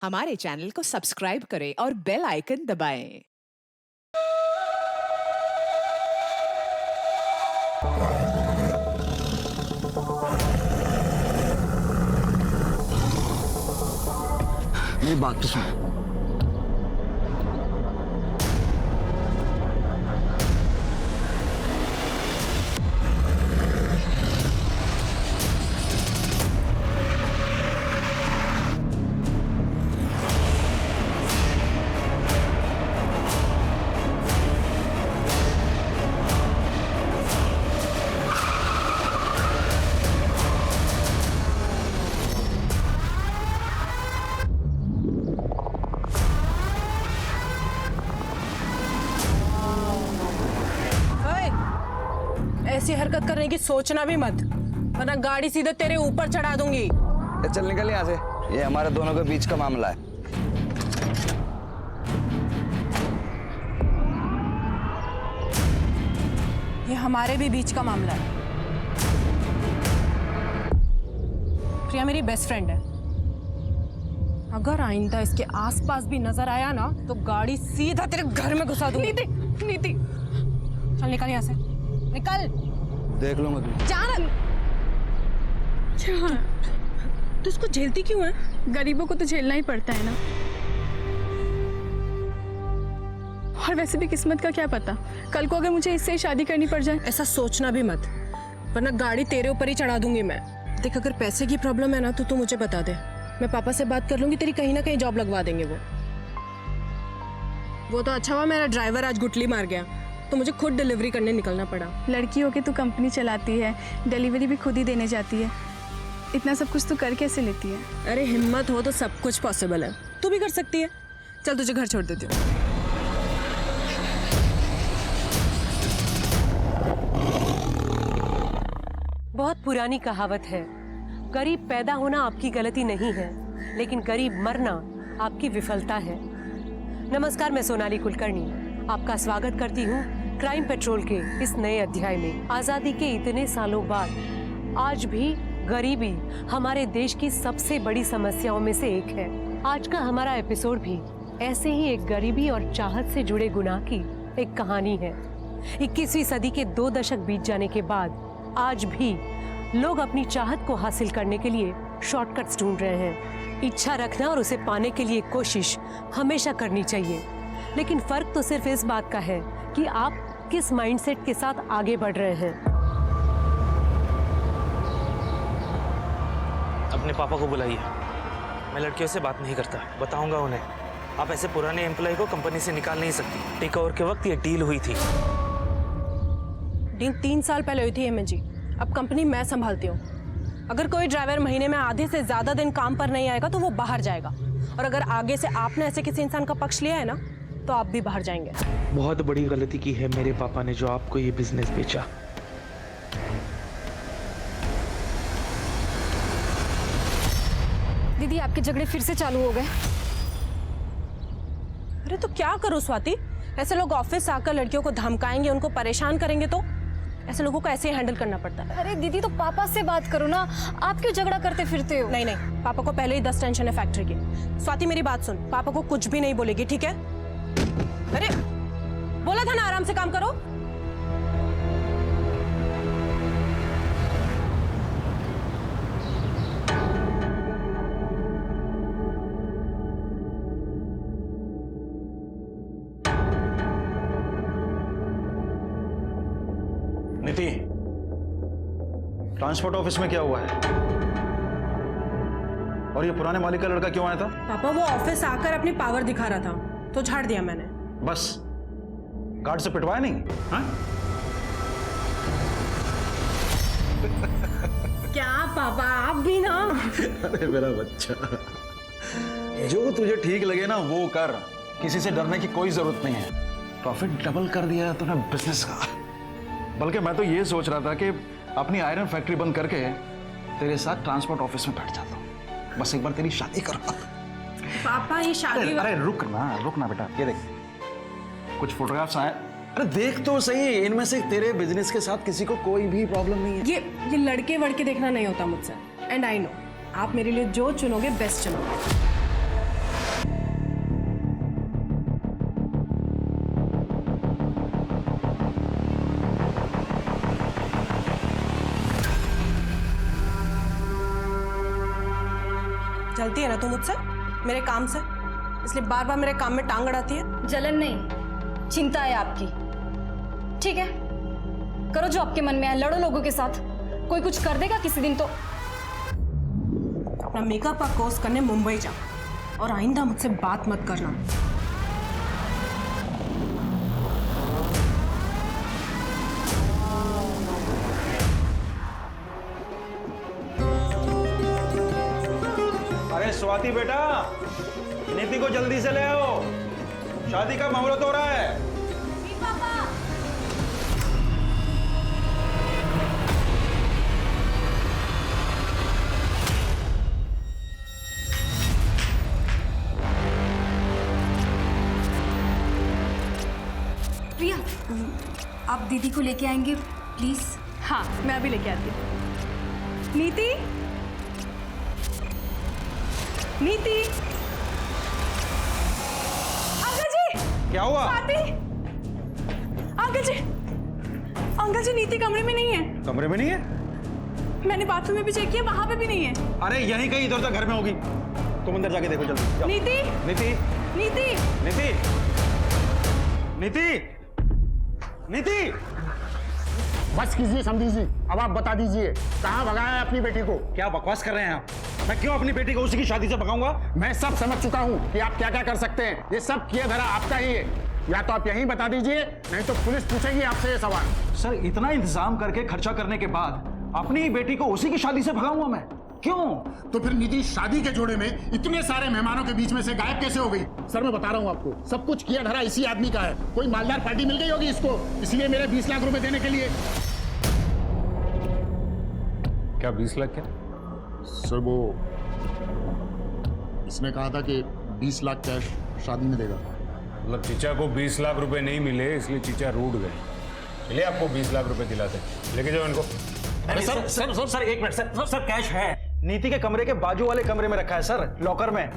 हमारे चैनल को सब्सक्राइब करें और बेल आइकन दबाएं। मेरी बात तो सुन। ऐसी हरकत करने की सोचना भी मत, वरना गाड़ी सीधे तेरे ऊपर चढ़ा दूंगी। चल निकल यहाँ से, ये हमारे दोनों के बीच का मामला है। ये हमारे भी बीच का मामला है। प्रिया मेरी बेस्ट फ्रेंड है। अगर आइंदा इसके आसपास भी नजर आया ना तो गाड़ी सीधा तेरे घर में घुसा दूंगी। नीति, नीति, चल निकल यहाँ से, निकल। देख लो मत जान। तो इसको झेलती क्यों है? गरीबों को तो झेलना ही पड़ता है ना। और वैसे भी किस्मत का क्या पता, कल को अगर मुझे इससे ही शादी करनी पड़ जाए। ऐसा सोचना भी मत, वरना गाड़ी तेरे ऊपर ही चढ़ा दूंगी मैं। देख, अगर पैसे की प्रॉब्लम है ना तो तू मुझे बता दे, मैं पापा से बात कर लूंगी, तेरी कहीं ना कहीं जॉब लगवा देंगे वो तो अच्छा हुआ मेरा ड्राइवर आज गुटली मार गया, तो मुझे खुद डिलीवरी करने निकलना पड़ा। लड़की होके तू कंपनी चलाती है, डिलीवरी भी खुद ही देने जाती है, इतना सब कुछ तू कर कैसे लेती है? अरे हिम्मत हो तो सब कुछ पॉसिबल है, तू भी कर सकती है। चल तुझे घर छोड़ देती हूँ। बहुत पुरानी कहावत है, गरीब पैदा होना आपकी गलती नहीं है, लेकिन गरीब मरना आपकी विफलता है। नमस्कार, मैं सोनाली कुलकर्णी आपका स्वागत करती हूँ क्राइम पेट्रोल के इस नए अध्याय में। आजादी के इतने सालों बाद आज भी गरीबी हमारे देश की सबसे बड़ी समस्याओं में से एक है। आज का हमारा एपिसोड भी ऐसे ही एक गरीबी और चाहत से जुड़े गुनाह की एक कहानी है। 21वीं सदी के 2 दशक बीत जाने के बाद आज भी लोग अपनी चाहत को हासिल करने के लिए शॉर्टकट्स ढूंढ रहे हैं। इच्छा रखना और उसे पाने के लिए कोशिश हमेशा करनी चाहिए, लेकिन फर्क तो सिर्फ इस बात का है कि आप किस माइंडसेट के साथ आगे बढ़ रहे हैं। अपने पापा को बुलाइए, मैं लड़कियों से बात नहीं करता, बताऊंगा उन्हें। आप ऐसे पुराने एम्प्लॉय को कंपनी से निकाल नहीं सकती। टेक ओवर के वक्त ये डील हुई थी। डील 3 साल पहले हुई थी हेमंत जी, अब कंपनी मैं संभालती हूँ। अगर कोई ड्राइवर महीने में आधे से ज्यादा दिन काम पर नहीं आएगा तो वो बाहर जाएगा, और अगर आगे से आपने ऐसे किसी इंसान का पक्ष लिया है ना तो आप भी बाहर जाएंगे। बहुत बड़ी गलती की है मेरे पापा ने जो आपको ये बिजनेस बेचा। दीदी, आपके झगड़े फिर से चालू हो गए। अरे तो क्या करूं स्वाति, ऐसे लोग ऑफिस आकर लड़कियों को धमकाएंगे, उनको परेशान करेंगे, तो ऐसे लोगों को ऐसे ही हैंडल करना पड़ता है। अरे दीदी, तो पापा से बात करो ना, आप क्यों झगड़ा करते फिरते हो? नहीं नहीं, पापा को पहले ही 10 टेंशन है फैक्ट्री की। स्वाति मेरी बात सुन, पापा को कुछ भी नहीं बोलेगी, ठीक है? अरे बोला था ना आराम से काम करो। नीति, ट्रांसपोर्ट ऑफिस में क्या हुआ है? और ये पुराने मालिक का लड़का क्यों आया था? पापा वो ऑफिस आकर अपनी पावर दिखा रहा था तो झाड़ दिया मैंने। बस गार्ड से पिटवाया नहीं? हाँ? क्या पापा, आप भी ना। अरे मेरा बच्चा, जो तुझे ठीक लगे ना वो कर, किसी से डरने की कोई जरूरत नहीं है। प्रॉफिट डबल कर दिया तूने बिजनेस का। बल्कि मैं तो ये सोच रहा था कि अपनी आयरन फैक्ट्री बंद करके तेरे साथ ट्रांसपोर्ट ऑफिस में बैठ जाता हूँ, बस एक बार तेरी शादी करो। पापा ये शादी, अरे रुक ना बेटा, ये देख कुछ फोटोग्राफ्स आए। अरे देख तो सही, इनमें से तेरे बिजनेस के साथ किसी को कोई भी प्रॉब्लम नहीं है। ये लड़के वड़के देखना नहीं होता मुझसे, एंड आई नो आप मेरे लिए जो चुनोगे बेस्ट चुनोगे। जलती है ना तू मुझसे, मेरे काम से, इसलिए बार बार मेरे काम में टांग अड़ाती है। जलन नहीं, चिंता है आपकी। ठीक है, करो जो आपके मन में है, लड़ो लोगों के साथ, कोई कुछ कर देगा किसी दिन तो। अपना मेकअप का कोर्स करने मुंबई जा और आइंदा मुझसे बात मत करना। अरे स्वाति बेटा, नीति को जल्दी से ले आओ, शादी का मुहूर्त हो रहा है। प्रिया, आप दीदी को लेके आएंगे प्लीज? हाँ, मैं अभी लेके आती हूँ। नीति, नीति, अंकल जी। क्या हुआ? स्वाति, अंकल जी, अंकल जी नीति कमरे में नहीं है। कमरे में नहीं है? मैंने बाथरूम में भी चेक किया, वहां पे भी नहीं है। अरे यहीं कहीं इधर उधर घर में होगी, तुम अंदर जाके देखो जल्दी। जाओ। नीति, नीति, नीति, नीति, नीति, नीति। बस कीजिए समझी जी, अब आप बता दीजिए कहाँ भगाया है अपनी बेटी को? क्या बकवास कर रहे हैं आप? मैं क्यों अपनी बेटी को उसी की शादी से भगाऊंगा? मैं सब समझ चुका हूँ कि आप क्या क्या कर सकते हैं। ये सब किया धरा आपका ही है, या तो आप यहीं बता दीजिए, नहीं तो पुलिस पूछेगी आपसे ये सवाल। सर, इतना इंतजाम करके खर्चा करने के बाद अपनी ही बेटी को उसी की शादी से भगाऊंगा मैं? क्यों? तो फिर निधि शादी के जोड़े में इतने सारे मेहमानों के बीच में से गायब कैसे हो गई? सर मैं बता रहा हूँ आपको, सब कुछ किया धरा इसी आदमी का है। कोई मालदार पार्टी मिल गई होगी इसको, इसलिए मेरे 20 लाख रुपए देने के लिए। क्या 20 लाख? क्या सर वो इसने कहा था कि 20 लाख कैश शादी में देगा। मतलब चीचा को 20 लाख रुपए नहीं मिले इसलिए चीचा रूठ गए। चलिए आपको 20 लाख रुपए दिलाते हैं, लेके जाओ इनको। अरे सर सर सर सर एक minute sir, sir sir cash है, नीति के कमरे के बाजू वाले कमरे में रखा है सर, लॉकर में।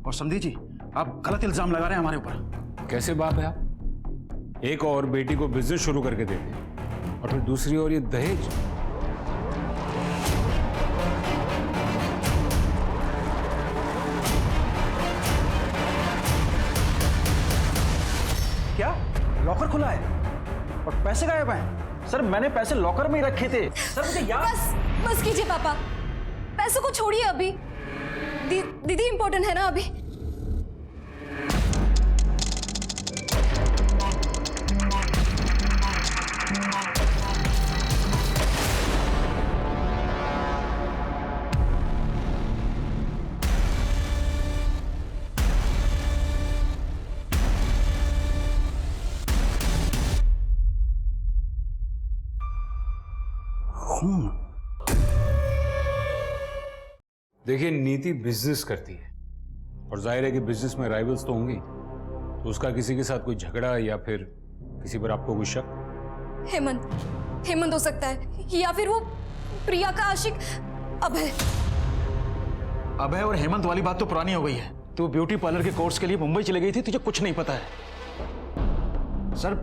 और समझी जी, आप गलत इल्जाम लगा रहे हैं हमारे ऊपर। कैसे बाप है आप? एक और बेटी को बिजनेस शुरू करके देते और फिर दूसरी ओर ये दहेज। क्या लॉकर खुला है और पैसे गायब हैं? सर मैंने पैसे लॉकर में ही रखे थे सर, मुझे याद। बस कीजिए पापा, पैसों को छोड़िए अभी। दीदी इंपॉर्टेंट है ना अभी। देखिए नीति बिजनेस करती है और जाहिर है कि बिजनेस में राइवल्स तो होंगे, तो उसका किसी के साथ कोई झगड़ा या फिर किसी पर आपको कोई शक? हेमंत हो सकता है, या फिर वो प्रिया का आशिक अभय। अभय और हेमंत वाली बात तो पुरानी हो गई है। तू ब्यूटी पार्लर के कोर्स के लिए मुंबई चली गई थी, तुझे कुछ नहीं पता है। सर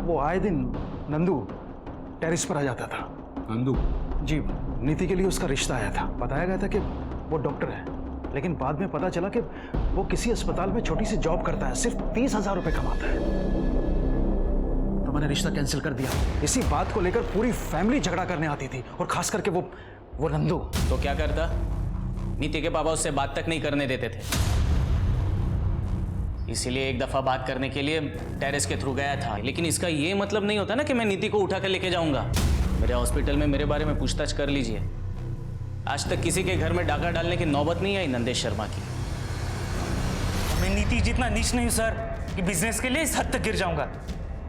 वो आए दिन नंदू टेरिस पर आ जाता था। नंदू? जी, नीति के लिए उसका रिश्ता आया था। बताया गया था कि वो डॉक्टर है, लेकिन बाद में पता चला कि वो किसी अस्पताल में छोटी सी जॉब करता है, सिर्फ 30,000 रुपए कमाता है। तो मैंने रिश्ता कैंसिल कर दिया। इसी बात को लेकर पूरी फैमिली झगड़ा करने आती थी, और खास करके वो नंदू। तो क्या करता? नीति के पापा उससे बात तक नहीं करने देते थे, इसीलिए एक दफा बात करने के लिए टेरेस के थ्रू गया था। लेकिन इसका ये मतलब नहीं होता ना कि मैं नीति को उठा कर लेके जाऊंगा। मेरे हॉस्पिटल में मेरे बारे में पूछताछ कर लीजिए। आज तक किसी के घर में डाका डालने की नौबत नहीं आई नंदेश शर्मा की। मैं नीति जितना नीच नहीं हूं सर कि बिजनेस के लिए इस हद तक गिर जाऊंगा।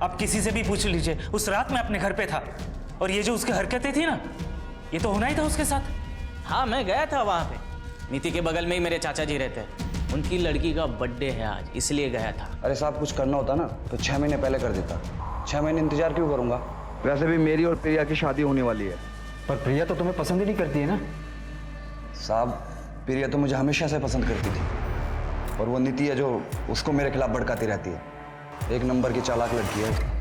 आप किसी से भी पूछ लीजिए, उस रात मैं अपने घर पे था और ये जो उसकी हरकतें थी ना, ये तो होना ही था उसके साथ। हाँ, मैं गया था वहां पे। नीति के बगल में ही मेरे चाचा जी रहते हैं, उनकी लड़की का बर्थडे है आज, इसलिए गया था। अरे साहब, कुछ करना होता ना तो 6 महीने पहले कर देता। 6 महीने इंतजार क्यों करूंगा? वैसे भी मेरी और प्रिया की शादी होने वाली है। पर प्रिया तो तुम्हें पसंद ही नहीं करती है ना? साहब, प्रिया तो मुझे हमेशा से पसंद करती थी, और वो नीति है जो उसको मेरे खिलाफ भड़काती रहती है। एक नंबर की चालाक लड़की है।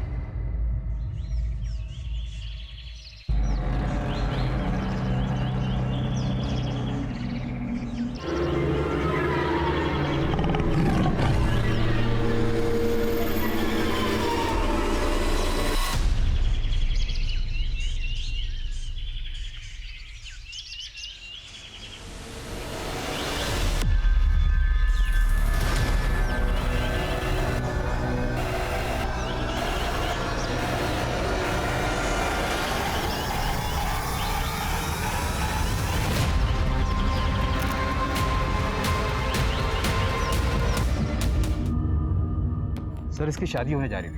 सर इसकी शादी होने जा रही थी,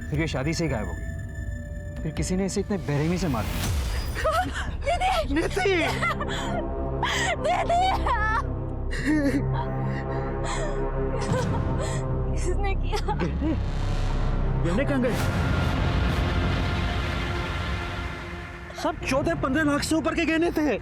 फिर ये शादी से ही गायब हो गई। फिर किसी ने इसे इतने बेरहमी से मार किसने किया? गहने कहाँ गए? सब 14-15 लाख से ऊपर के गहने थे।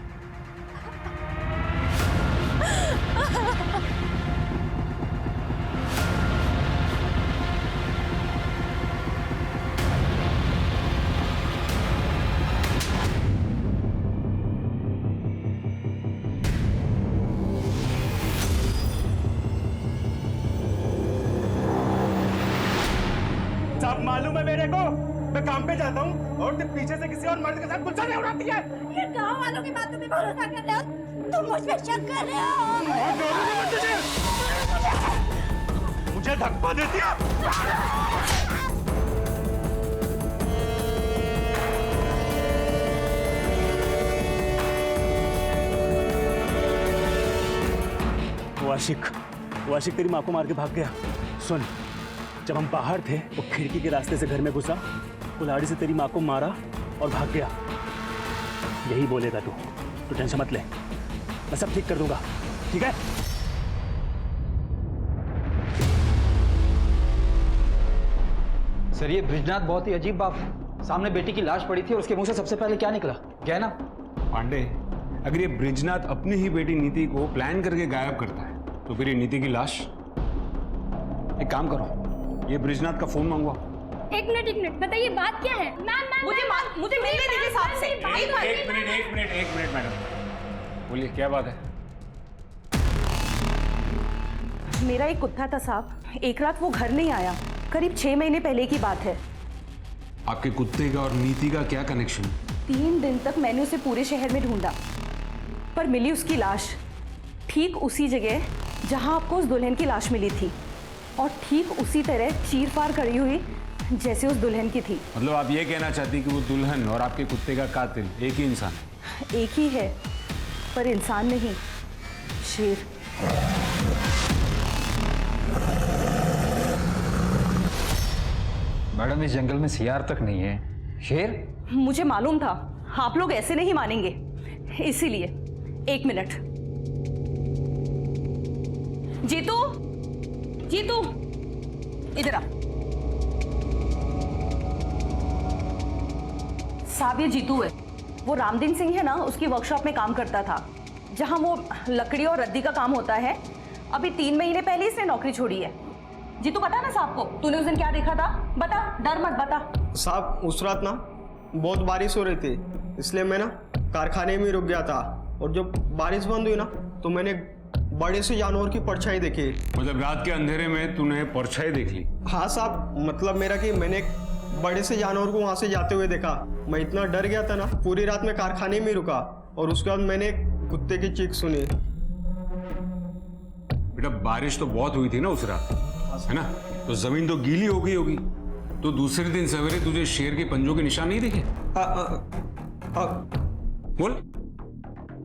साहब मालूम है मेरे को, मैं काम पे जाता हूँ और तुम पीछे से किसी और मर्द के साथ गुस्सा नहीं उड़ाती है। ये गांव वालों की बातों पे भरोसा कर रहे हो? तुम मुझ पे शक कर रहे हो? मुझे धक्का देती है। वो आशिक तेरी माँ को मार के भाग गया। सुन, जब हम बाहर थे वो खिड़की के रास्ते से घर में घुसा, कुल्हाड़ी से तेरी माँ को मारा और भाग गया। यही बोलेगा तू टेंशन मत ले, मैं सब ठीक कर दूंगा, ठीक है? सर ये ब्रिजनाथ बहुत ही अजीब बात है। सामने बेटी की लाश पड़ी थी और उसके मुंह से सबसे पहले क्या निकला? गहना। पांडे, अगर ये ब्रिजनाथ अपनी ही बेटी नीति को प्लान करके गायब करता है तो फिर ये नीति की लाश। एक काम करो, ये ब्रिजनाथ का फोन मंगवा। एक मिनट बताइए बात क्या है? मुझे मिलने दीजिए साहब से। एक मिनट मैडम, बोलिए क्या बात है? मेरा एक कुत्ता था साहब, एक रात वो घर नहीं आया, करीब 6 महीने पहले की बात है। आपके कुत्ते का और नीति का क्या कनेक्शन? 3 दिन तक मैंने उसे पूरे शहर में ढूंढा, पर मिली उसकी लाश ठीक उसी जगह जहां आपको उस दुल्हन की लाश मिली थी, और ठीक उसी तरह चीर-फाड़ करी हुई जैसे उस दुल्हन की थी। मतलब आप ये कहना चाहती कि वो दुल्हन और आपके कुत्ते का कातिल एक ही इंसान? एक ही है, पर इंसान नहीं, शेर। मैडम इस जंगल में सियार तक नहीं है, शेर? मुझे मालूम था आप लोग ऐसे नहीं मानेंगे, इसीलिए। 1 मिनट। जीतू इधर आ। साहब ये जीतू है, वो रामदीन सिंह है ना, उसकी वर्कशॉप में काम करता था, जहां वो लकड़ी और रद्दी का काम होता है। अभी 3 महीने पहले इसने नौकरी छोड़ी है। जीतू बता ना साहब को, तूने उस दिन क्या देखा था? बता, डर मत बता। साहब उस रात ना बहुत बारिश हो रही थी, इसलिए मैं ना कारखाने में रुक गया था, और जब बारिश बंद हुई ना तो मैंने बड़े से जानवर की परछाई देखी। मतलब रात के अंधेरे में तूने परछाई देख ली? हाँ साहब, मतलब मेरा कि मैंने एक बड़े से जानवर को वहां से जाते हुए देखा। मैं इतना डर गया था ना, पूरी रात में कारखाने में रुका, और उसके बाद मैंने कुत्ते की चीख सुनी। बेटा बारिश तो बहुत हुई थी ना उस रात, है ना? तो जमीन तो गीली हो गई होगी, तो दूसरे दिन सवेरे तुझे शेर के पंजों के निशान नहीं दिखे? बोल।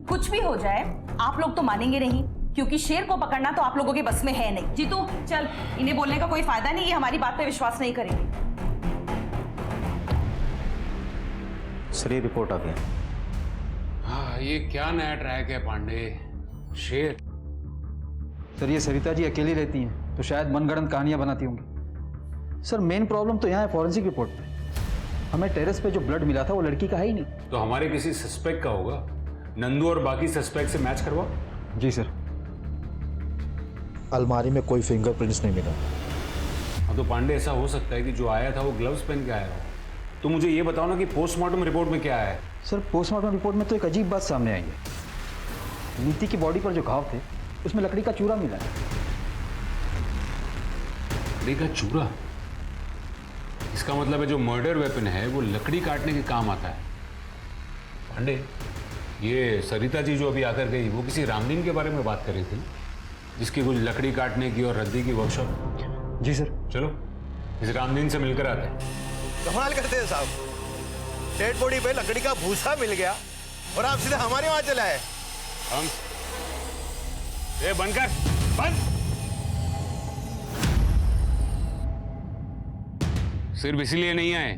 कुछ भी हो जाए आप लोग तो मानेंगे नहीं, क्योंकि शेर को पकड़ना तो आप लोगों के बस में है नहीं। जीतू चल, इन्हें बोलने का कोई फायदा नहीं, ये हमारी बात पे विश्वास नहीं करेंगे। सर ये रिपोर्ट आ गया। हाँ, ये क्या नया ट्रैक है पांडे? शेर? सर ये सरिता जी अकेली रहती हैं तो शायद मनगढ़ंत कहानियां बनाती होंगी। सर मेन प्रॉब्लम तो यहाँ है फॉरेंसिक रिपोर्ट पे। हमें टेरेस पे जो ब्लड मिला था वो लड़की का है ही नहीं। तो हमारे किसी सस्पेक्ट का होगा। नंदू और बाकी सस्पेक्ट से मैच करवा। जी सर। अलमारी में कोई फिंगरप्रिंट्स नहीं मिला। हाँ तो पांडे ऐसा हो सकता है कि जो आया था वो ग्लव्स पहन के आया हो। तो मुझे ये बताओ ना कि पोस्टमार्टम रिपोर्ट में क्या है? सर पोस्टमार्टम रिपोर्ट में तो एक अजीब बात सामने आई है। नीति की बॉडी पर जो घाव थे उसमें लकड़ी का चूरा मिला है। लकड़ी का चूरा? इसका मतलब है जो मर्डर वेपन है वो लकड़ी काटने के काम आता है। पांडे, ये सरिता जी जो अभी आकर गई वो किसी रामदीन के बारे में बात कर रही थी, जिसकी कुछ लकड़ी काटने की और रद्दी की वर्कशॉप। जी सर। चलो इस रामदीन से मिलकर आते हैं। कमाल करते हैं साहब, डेड बॉडी पे लकड़ी का भूसा मिल गया और आप सीधे हमारे वहां चले आए। हम बंद कर, बंद। सिर्फ इसलिए नहीं आए,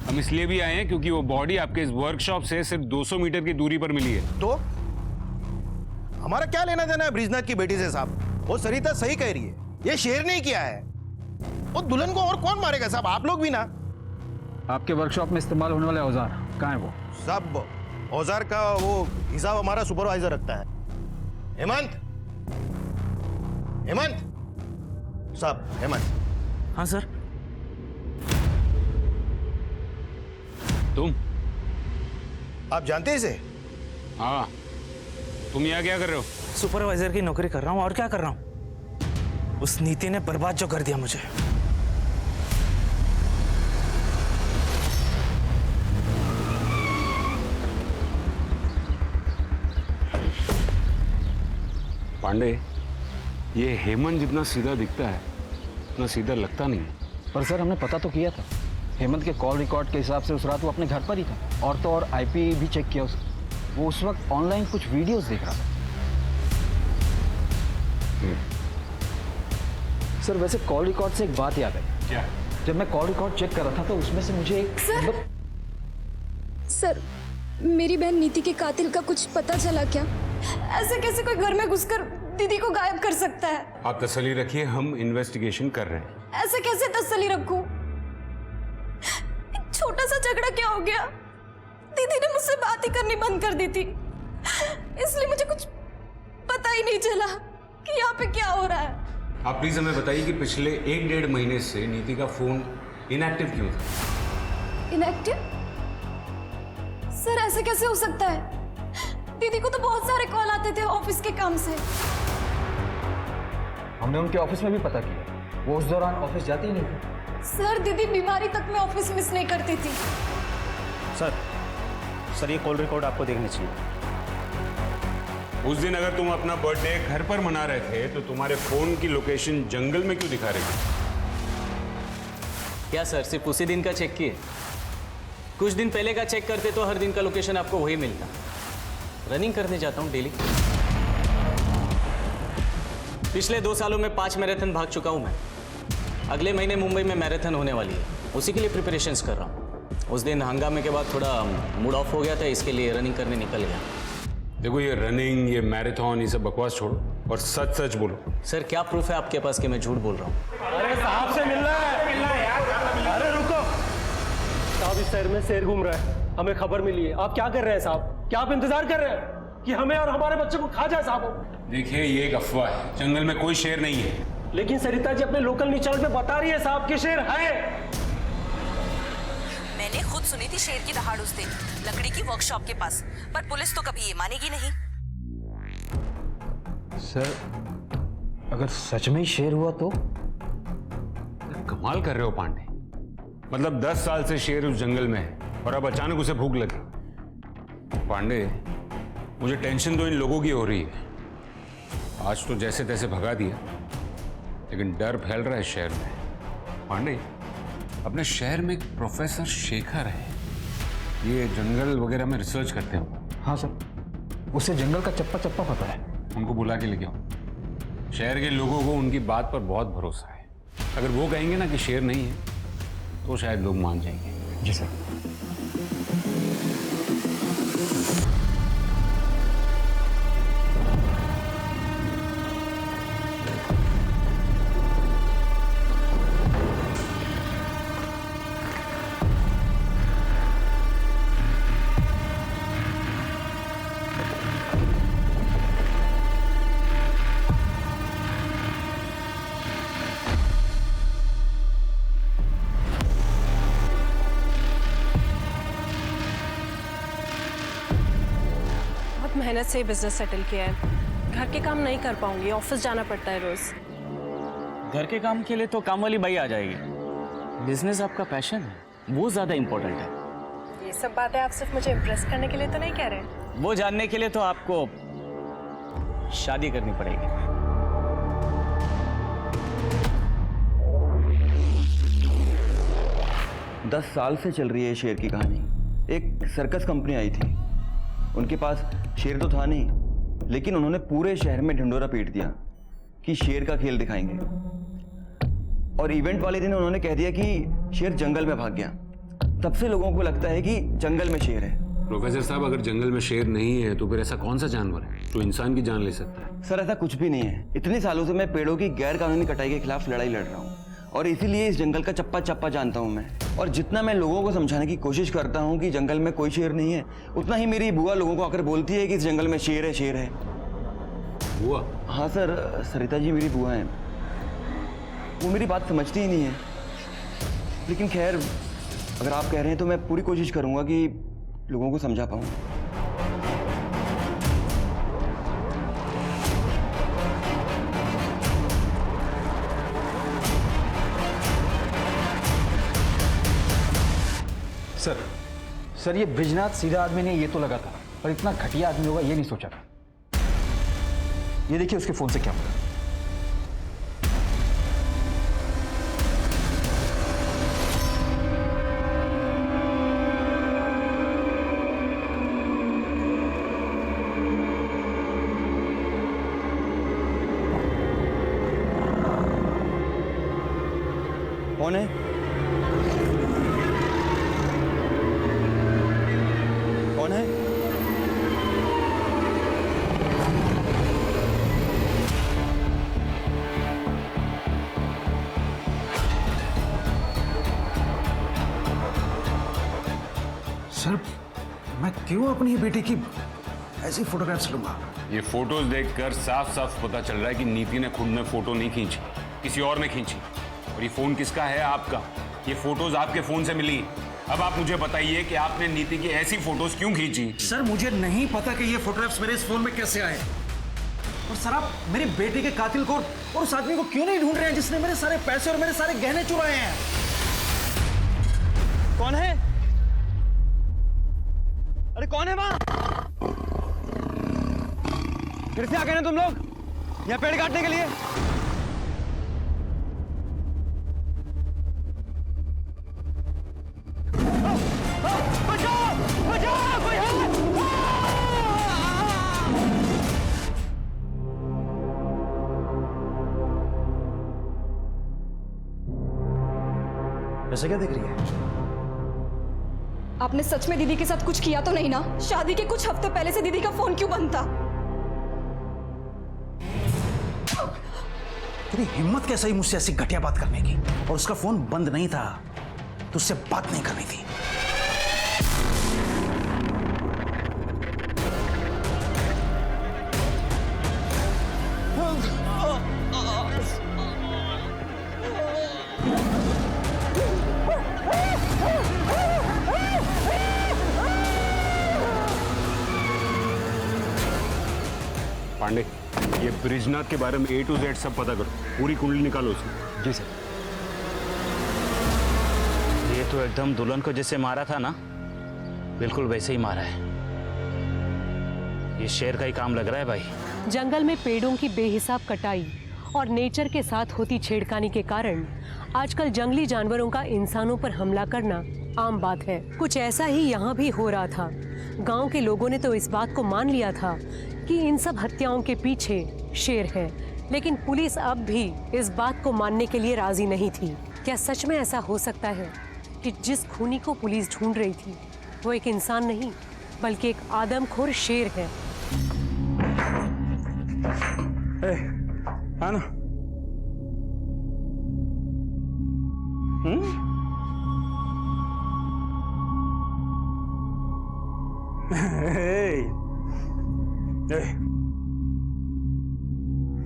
हम इसलिए भी आए हैं क्योंकि वो बॉडी आपके इस वर्कशॉप से सिर्फ 200 मीटर की दूरी पर मिली है। तो हमारा क्या लेना देना है ब्रिजनाथ की बेटी से साहब? वो सरिता सही कह रही है, ये शेर नहीं किया है। वो दुल्हन को और कौन मारेगा साहब? आप लोग भी ना। आपके वर्कशॉप में इस्तेमाल होने वाले औजार कहाँ है वो? सब औजार का वो हिसाब हमारा सुपरवाइजर रखता है। हेमंत, हेमंत साहब, हेमंत। हाँ सर। तुम? आप जानते हैं इसे? हाँ। तुम यहाँ क्या कर रहे हो? सुपरवाइजर की नौकरी कर रहा हूँ, और क्या कर रहा हूँ? उस नीति ने बर्बाद जो कर दिया मुझे। पांडे, ये हेमंत जितना सीधा दिखता है उतना सीधा लगता नहीं है। पर सर, हमने पता तो किया था। हेमंत के कॉल रिकॉर्ड के हिसाब से उस रात वो अपने घर पर ही था, और तो और आईपी भी चेक किया उसका। वो उस वक्त ऑनलाइन कुछ वीडियोस देख रहा था। सर, वैसे कॉल रिकॉर्ड से एक बात याद आई। क्या? जब मैं कॉल रिकॉर्ड चेक कर रहा था तो उसमें से मुझे एक सर, मेरी बहन नीति के कातिल का कुछ पता चला क्या? ऐसे कैसे कोई घर में घुसकर दीदी को गायब कर सकता है? आप तसल्ली रखिए, हम इन्वेस्टिगेशन कर रहे हैं। ऐसे कैसे तसल्ली रखूं? एक छोटा सा झगड़ा क्या हो गया? दीदी ने मुझसे बात ही करनी बंद कर दी थी, इसलिए मुझे कुछ पता ही नहीं चला कि यहाँ पे क्या हो रहा है। आप प्लीज हमें बताइए कि पिछले 1-1.5 महीने से नीति का फोन इनएक्टिव क्यों था? इनएक्टिव? सर, ऐसे कैसे हो सकता है? दीदी को तो बहुत सारे कॉल आते थे ऑफिस के काम से। हमने उनके ऑफिस में भी पता किया, वो उस दौरान ऑफिस जाती ही नहीं थी। सर, दीदी बीमारी तक में ऑफिस मिस नहीं करती थी। सर, ये कॉल रिकॉर्ड आपको देखनी चाहिए। उस दिन अगर तुम अपना बर्थडे घर पर मना रहे थे तो तुम्हारे फोन की लोकेशन जंगल में क्यों दिखा रही थी? क्या सर, सिर्फ उसी दिन का चेक किए? कुछ दिन पहले का चेक करते तो हर दिन का लोकेशन आपको वही मिलता। रनिंग करने जाता हूँ डेली। पिछले 2 सालों में 5 मैराथन भाग चुका हूँ मैं। अगले महीने मुंबई में मैराथन होने वाली है, उसी के लिए प्रिपरेशंस कर रहा हूँ। उस दिन हंगामे के बाद थोड़ा मूड ऑफ हो गया था, इसके लिए रनिंग करने निकल गया। देखो, ये रनिंग, ये मैराथन, ये सब बकवास छोड़ो और सच सच बोलो। सर, क्या प्रूफ है आपके पास कि मैं झूठ बोल रहा हूँ? अरे साहब से मिलना है यार। अरे रुको साहब, इस शहर में शेर घूम रहा है, हमें खबर मिली है। आप क्या कर रहे हैं साहब? क्या आप इंतजार कर रहे हैं कि हमें और हमारे बच्चे को खा जाए साहब? देखिए, ये एक अफवाह है, जंगल में कोई शेर नहीं है। लेकिन सरिता जी अपने लोकल न्यूज़ चैनल पे बता रही है साहब कि शेर है। मैंने खुद सुनी थी शेर की दहाड़ उस दिन लकड़ी की वर्कशॉप के पास, पर पुलिस तो कभी ये मानेगी नहीं। सर, अगर सच में ही शेर हुआ तो? कमाल कर रहे हो पांडे। मतलब 10 साल से शेर उस जंगल में है और अब अचानक उसे भूख लगी। पांडे, मुझे टेंशन तो इन लोगों की हो रही है। आज तो जैसे तैसे भगा दिया, लेकिन डर फैल रहा है शहर में। पांडे, अपने शहर में एक प्रोफेसर शेखर है, ये जंगल वगैरह में रिसर्च करते हैं। हाँ सर, उसे जंगल का चप्पा चप्पा पता है। उनको बुला के लेके आओ। शहर के लोगों को उनकी बात पर बहुत भरोसा है। अगर वो कहेंगे ना कि शेर नहीं है तो शायद लोग मान जाएंगे। जी सर। मेहनत से बिजनेस सेटल किया है। घर के काम नहीं कर पाऊंगी, ऑफिस जाना पड़ता है रोज। घर के काम के लिए तो काम वाली बाई आ जाएगी। बिजनेस आपका पैशन है, वो ज्यादा इंपॉर्टेंट है। ये सब बातें आप सिर्फ मुझे इम्प्रेस करने के लिए तो नहीं कह रहे? वो जानने के लिए तो आपको शादी करनी पड़ेगी। 10 साल से चल रही है शेर की कहानी। एक सर्कस कंपनी आई थी, उनके पास शेर तो था नहीं, लेकिन उन्होंने पूरे शहर में ढिंडोरा पीट दिया कि शेर का खेल दिखाएंगे। और इवेंट वाले दिन उन्होंने कह दिया कि शेर जंगल में भाग गया। तब से लोगों को लगता है कि जंगल में शेर है। प्रोफेसर साहब, अगर जंगल में शेर नहीं है तो फिर ऐसा कौन सा जानवर है जो इंसान की जान ले सकता है? सर ऐसा कुछ भी नहीं है। इतने सालों से मैं पेड़ों की गैर कानूनी कटाई के खिलाफ लड़ाई लड़ रहा हूँ और इसीलिए इस जंगल का चप्पा चप्पा जानता हूँ मैं। और जितना मैं लोगों को समझाने की कोशिश करता हूँ कि जंगल में कोई शेर नहीं है, उतना ही मेरी बुआ लोगों को आकर बोलती है कि इस जंगल में शेर है, शेर है। बुआ? हाँ सर, सरिता जी मेरी बुआ हैं। वो मेरी बात समझती ही नहीं है। लेकिन खैर, अगर आप कह रहे हैं तो मैं पूरी कोशिश करूंगा कि लोगों को समझा पाऊं। सर ये ब्रिजनाथ सीधा आदमी नहीं, ये तो लगा था, पर इतना घटिया आदमी होगा ये नहीं सोचा था। ये देखिए उसके फोन से क्या हुआ। कौन है? कौन है? सर मैं क्यों अपनी बेटी की ऐसी फोटोग्राफ्स लूंगा? ये फोटोज देखकर साफ साफ पता चल रहा है कि नीति ने खुद में फोटो नहीं खींची, किसी और ने खींची। और ये फोन किसका है? आपका। ये फोटोज आपके फोन से मिली। अब आप मुझे बताइए कि आपने नीति की ऐसी फोटोज क्यों खींची? सर मुझे नहीं पता कि ये फोटोग्राफ्स मेरे इस फोन में कैसे आए। और सर आप मेरी बेटी के कातिल को और उस आदमी को क्यों नहीं ढूंढ रहे हैं जिसने मेरे सारे पैसे और मेरे सारे गहने चुराए हैं? कौन है? अरे कौन है वहां? फिर से आ गए ना तुम लोग यहाँ पेड़ काटने के लिए? ऐसे क्या देख रही है? आपने सच में दीदी के साथ कुछ किया तो नहीं ना? शादी के कुछ हफ्ते पहले से दीदी का फोन क्यों बंद था? तेरी हिम्मत कैसे ही मुझसे ऐसी घटिया बात करने की? और उसका फोन बंद नहीं था तो उससे बात नहीं करनी थी। पांडे, ये ब्रिजनाथ के बारे में A to Z सब पता करो, पूरी कुंडली निकालो उसकी। जी सर। ये तो एकदम दुल्हन को जैसे मारा था ना, बिल्कुल वैसे ही मारा है। ये शेर का ही काम लग रहा है भाई। जंगल में पेड़ों की बेहिसाब कटाई और नेचर के साथ होती छेड़खानी के कारण आजकल जंगली जानवरों का इंसानों पर हमला करना आम बात है। कुछ ऐसा ही यहाँ भी हो रहा था। गांव के लोगों ने तो इस बात को मान लिया था कि इन सब हत्याओं के पीछे शेर है, लेकिन पुलिस अब भी इस बात को मानने के लिए राजी नहीं थी। क्या सच में ऐसा हो सकता है कि जिस खूनी को पुलिस ढूंढ रही थी वो एक इंसान नहीं बल्कि एक आदमखोर शेर है? आना।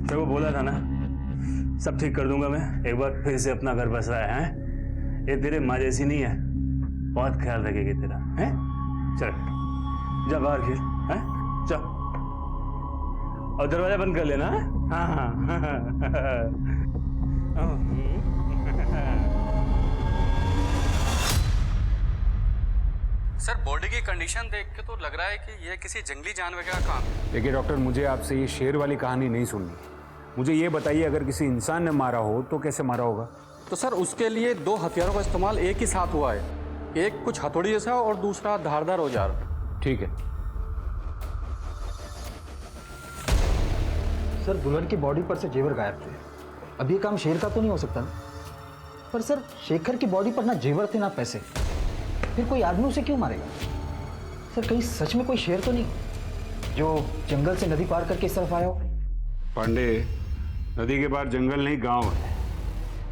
तेरे को बोला था ना, सब ठीक कर दूंगा मैं। एक बार फिर से अपना घर बस रहा है। ये तेरे माँ जैसी नहीं है, बहुत ख्याल रखेगी तेरा। हैं? चल जा बाहर खेल, हैं? चल और दरवाजा बंद कर लेना। हाँ हाँ। सर बॉडी की कंडीशन देख के तो लग रहा है कि यह किसी जंगली जानवर का काम है। देखिए डॉक्टर, मुझे आपसे ये शेर वाली कहानी नहीं सुननी। मुझे ये बताइए, अगर किसी इंसान ने मारा हो तो कैसे मारा होगा? तो सर उसके लिए दो हथियारों का इस्तेमाल एक ही साथ हुआ है, एक कुछ हथौड़ी जैसा और दूसरा धारदार औजार। ठीक है सर दुल्हन की बॉडी पर से जेवर गायब थे। अब ये काम शेर का तो नहीं हो सकता ना? पर सर शेखर की बॉडी पर ना जेवर थे ना पैसे, फिर कोई आदमी उसे क्यों मारेगा? सर कहीं सच में कोई शेर तो नहीं जो जंगल से नदी पार करके इस तरफ आया हो? पांडे, नदी के पार जंगल नहीं गांव है,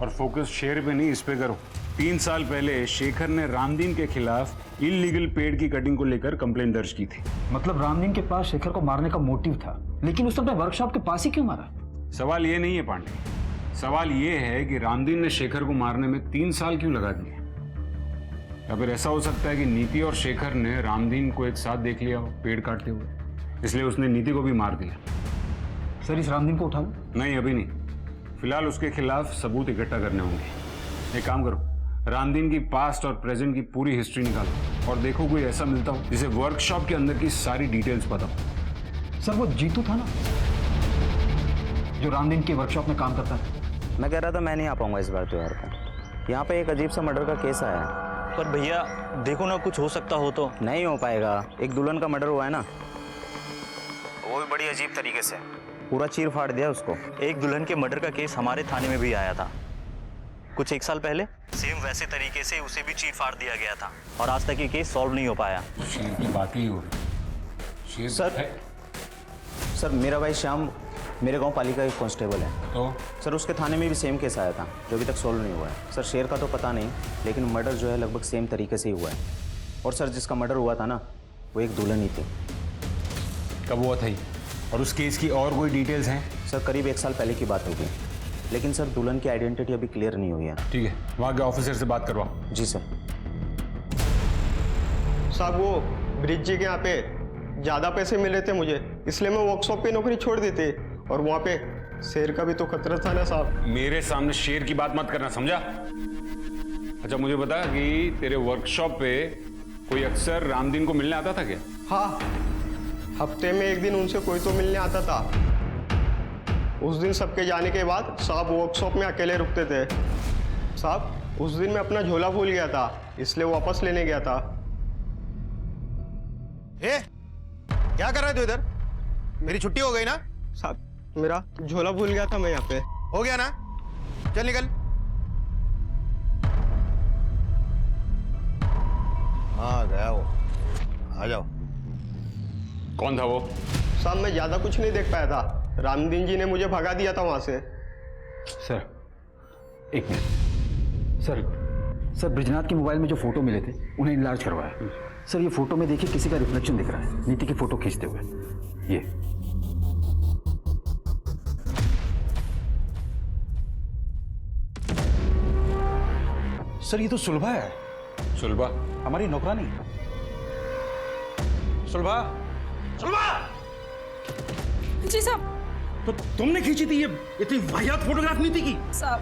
और फोकस शेर पे नहीं इस पे करो। 3 साल पहले शेखर ने रामदीन के खिलाफ इलीगल पेड़ की कटिंग को लेकर कंप्लेंट दर्ज की थी। मतलब रामदीन के पास शेखर को मारने का मोटिव था, लेकिन उसने अपने वर्कशॉप के पास ही क्यों मारा? सवाल ये नहीं है पांडे, सवाल ये है कि रामदीन ने शेखर को मारने में 3 साल क्यों लगा दिए? या फिर ऐसा हो सकता है कि नीति और शेखर ने रामदीन को एक साथ देख लिया हो पेड़ काटते हुए, इसलिए उसने नीति को भी मार दिया। सर इस रामदीन को उठा लो? नहीं, अभी नहीं, फिलहाल उसके खिलाफ सबूत इकट्ठा करने होंगे। एक काम करो, रामदीन की पास्ट और प्रेजेंट की पूरी हिस्ट्री निकालो और देखो कोई ऐसा मिलता हो जिसे वर्कशॉप के अंदर की सारी डिटेल्स पता हो। सर वो जीतू था ना जो रामदीन की वर्कशॉप में काम करता था? मैं कह रहा था मैं नहीं आ पाऊंगा इस बार त्योहार पे। यहाँ पे एक अजीब सा मर्डर का केस आया है। पर भैया देखो ना, कुछ हो सकता हो तो। नहीं हो पाएगा, एक दुल्हन का मर्डर हुआ है ना, वो भी बड़ी अजीब तरीके से। पूरा चीर फाड़ दिया उसको। एक दुल्हन के मर्डर का केस हमारे थाने में भी आया था कुछ 1 साल पहले, सेम वैसे तरीके से उसे भी चीर फाड़ दिया गया था और आज तक ये केस सॉल्व नहीं हो पाया। शेर की बात ही हो रही। सर मेरा भाई श्याम मेरे गांव पालिका एक कांस्टेबल है, तो सर उसके थाने में भी सेम केस आया था जो अभी तक सॉल्व नहीं हुआ है। सर शेर का तो पता नहीं, लेकिन मर्डर जो है लगभग सेम तरीके से ही हुआ है। और सर जिसका मर्डर हुआ था ना, वो एक दुल्हन ही थी। कब हुआ था ये? और उस केस की और कोई डिटेल्स हैं? सर करीब 1 साल पहले की बात होगी, लेकिन सर दुल्हन की आइडेंटिटी अभी क्लियर नहीं हुई है। ठीक है, वहाँ के ऑफिसर से बात करवाओ। जी सर। साहब वो ब्रिज जी के यहाँ पे ज़्यादा पैसे मिल रहे थे मुझे, इसलिए मैं वर्कशॉप पे नौकरी छोड़ दी थी। और वहाँ पे शेर का भी तो खतरा था ना साहब। मेरे सामने शेर की बात मत करना, समझा? अच्छा मुझे बता कि तेरे वर्कशॉप पे कोई अक्सर रामदीन को मिलने आता था क्या? हाँ, हफ्ते में 1 दिन उनसे कोई तो मिलने आता था। उस दिन सबके जाने के बाद साहब वर्कशॉप में अकेले रुकते थे। साहब उस दिन मैं अपना झोला भूल गया था, इसलिए वापस लेने गया था। क्या कर रहे थे इधर? मेरी छुट्टी हो गई ना? साहब मेरा झोला भूल गया था मैं यहाँ पे। हो गया ना? चल निकल। हाँ गया वो, आ जाओ। कौन था वो? साहब मैं ज्यादा कुछ नहीं देख पाया था, रामदीन जी ने मुझे भगा दिया था वहां से। सर एक मिनट। सर ब्रिजनाथ के मोबाइल में जो फोटो मिले थे उन्हें इनलार्ज करवाया। सर ये फोटो में देखिए किसी का रिफ्लेक्शन दिख रहा है, नीति की फोटो खींचते हुए। ये सर ये तो सुलभा है। सुलभा? हमारी नौकरानी। सुलभा, सुलभा! जी साहब। तो तुमने खींची थी ये इतनी वाहियात फोटोग्राफ नीति की? साहब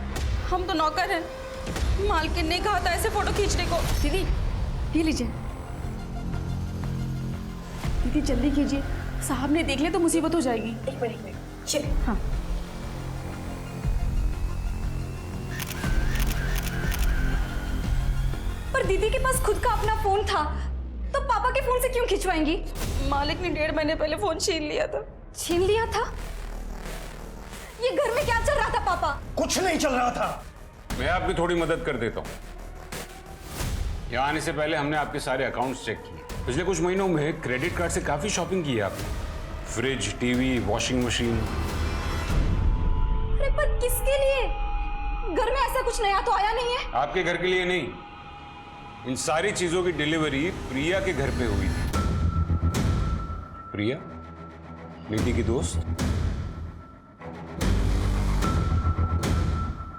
हम तो नौकर हैं, मालकिन ने कहा था ऐसे फोटो खींचने को। दीदी ये लीजिए। दीदी जल्दी कीजिए, साहब ने देख ले तो मुसीबत हो जाएगी। एक मिनट चलिए। हाँ पर दीदी के पास खुद का अपना फोन था, तो पापा के फोन से क्यों खिंचवाएंगी? मालिक ने 1.5 महीने पहले फोन छीन लिया था। छीन लिया था? ये घर में क्या चल रहा था पापा? कुछ नहीं चल रहा था। मैं आपकी थोड़ी मदद कर देता हूँ। यहाँ आने से पहले हमने आपके सारे अकाउंट्स चेक किए। पिछले कुछ महीनों में क्रेडिट कार्ड से काफी शॉपिंग की है आपने। Fridge, TV, washing machine. अरे पर किसके लिए? घर में ऐसा कुछ नया तो आया नहीं है। आपके घर के लिए नहीं, इन सारी चीजों की डिलीवरी प्रिया के घर पे हुई थी। प्रिया नीति की दोस्त।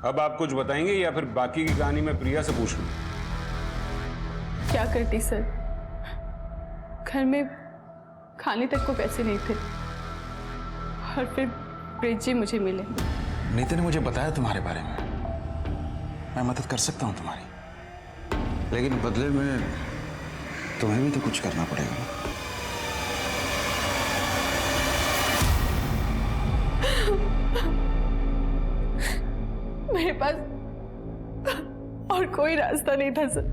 अब आप कुछ बताएंगे या फिर बाकी की कहानी मैं प्रिया से पूछ लूं? क्या करती सर, घर में खाने तक को पैसे नहीं थे और फिर ब्रिज जी मुझे मिले। नीति ने मुझे बताया तुम्हारे बारे में, मैं मदद कर सकता हूँ तुम्हारी, लेकिन बदले में तुम्हें भी तो कुछ करना पड़ेगा। मेरे पास और कोई रास्ता नहीं था सर।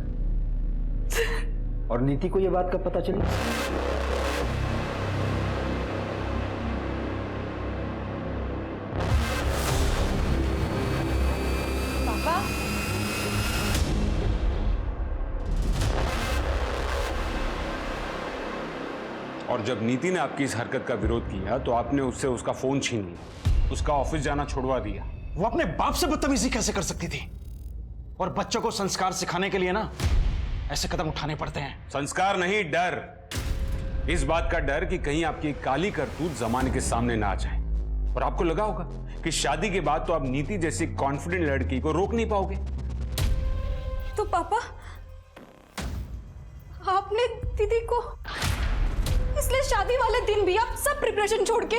और नीति को ये बात कब पता चली? पापा और जब नीति ने आपकी इस हरकत का विरोध किया तो आपने उससे उसका फोन छीन लिया, उसका ऑफिस जाना छुड़वा दिया। वो अपने बाप से बदतमीजी कैसे कर सकती थी? और बच्चों को संस्कार सिखाने के लिए ना ऐसे कदम उठाने पड़ते हैं। संस्कार नहीं, डर। इस बात का डर कि कहीं आपकी काली करतूत जमाने के सामने ना आ जाए। और आपको लगा होगा कि शादी के बाद तो आप नीति जैसी कॉन्फिडेंट लड़की को रोक नहीं पाओगे। तो पापा, आपने दीदी को इसलिए शादी वाले दिन भी आप सब प्रिपरेशन छोड़ के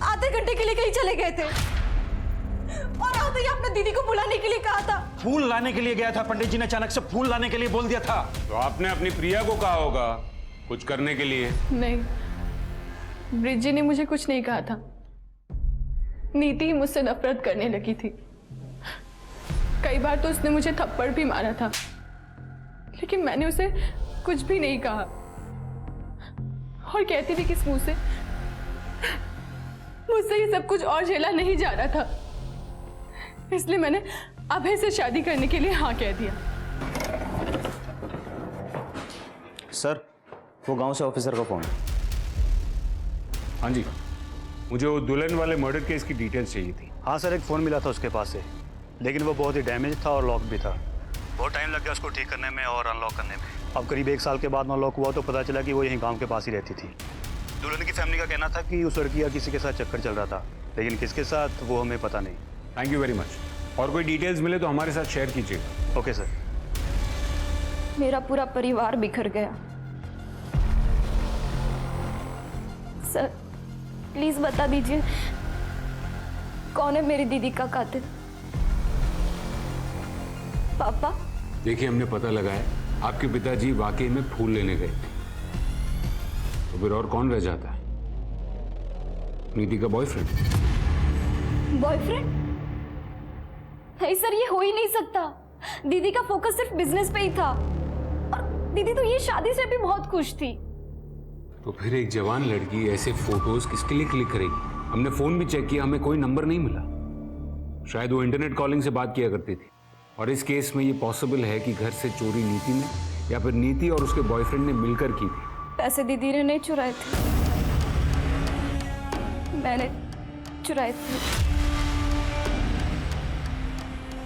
आधे घंटे के लिए कहीं चले गए थे और आते ही आपने दीदी को बुलाने के लिए कहा था। फूल लाने के लिए गया था, पंडित जी ने अचानक से फूल लाने के लिए बोल दिया था। तो आपने अपनी प्रिया को कहा होगा कुछ करने के लिए। नहीं, ब्रिजी ने मुझे कुछ नहीं कहा था। नीति मुझसे नफरत करने लगी थी। कई बार तो उसने मुझे थप्पड़ भी मारा था, लेकिन मैंने उसे कुछ भी नहीं कहा और कहती थी किस मुंह से मुझसे ये सब कुछ और झेला नहीं जा रहा था, इसलिए मैंने अभय से शादी करने के लिए हाँ कह दिया। सर, वो गांव से ऑफिसर का फोन। हाँ जी, मुझे वो दुल्हन वाले मर्डर केस की डिटेल्स चाहिए थी। हाँ सर, एक फ़ोन मिला था उसके पास से, लेकिन वो बहुत ही डैमेज था और लॉक भी था। बहुत टाइम लग गया उसको ठीक करने में और अनलॉक करने में। अब करीब 1 साल के बाद अनलॉक हुआ तो पता चला कि वो यहीं गांव के पास ही रहती थी। दुल्हन की फैमिली का कहना था कि उस लड़की का किसी के साथ चक्कर चल रहा था, लेकिन किसके साथ वो हमें पता नहीं। Thank you very much. और कोई डिटेल्स मिले तो हमारे साथ शेयर कीजिएगा। Okay sir. मेरा पूरा परिवार बिखर गया। सर, प्लीज बता दीजिए कौन है मेरी दीदी का कातिल? पापा? देखिए, हमने पता लगाया आपके पिताजी वाकई में फूल लेने गए थे। तो फिर और कौन रह जाता है? नीति का बॉयफ्रेंड। बॉयफ्रेंड? नहीं सर, ये हो ही नहीं सकता। दीदी का फोकस सिर्फ बिजनेस पे ही था और दीदी तो ये शादी से भी बहुत खुश थी। तो फिर एक जवान लड़की ऐसे फोटोज किसके लिए क्लिक करेगी? हमने फोन भी चेक किया, हमें कोई नंबर नहीं मिला। शायद वो इंटरनेट कॉलिंग से बात किया करती थी। और इस केस में ये पॉसिबल है कि घर से चोरी नीति ने या फिर नीति और उसके बॉयफ्रेंड ने मिलकर की थी। पैसे दीदी ने नहीं चुराए थे, मैंने चुराए थे।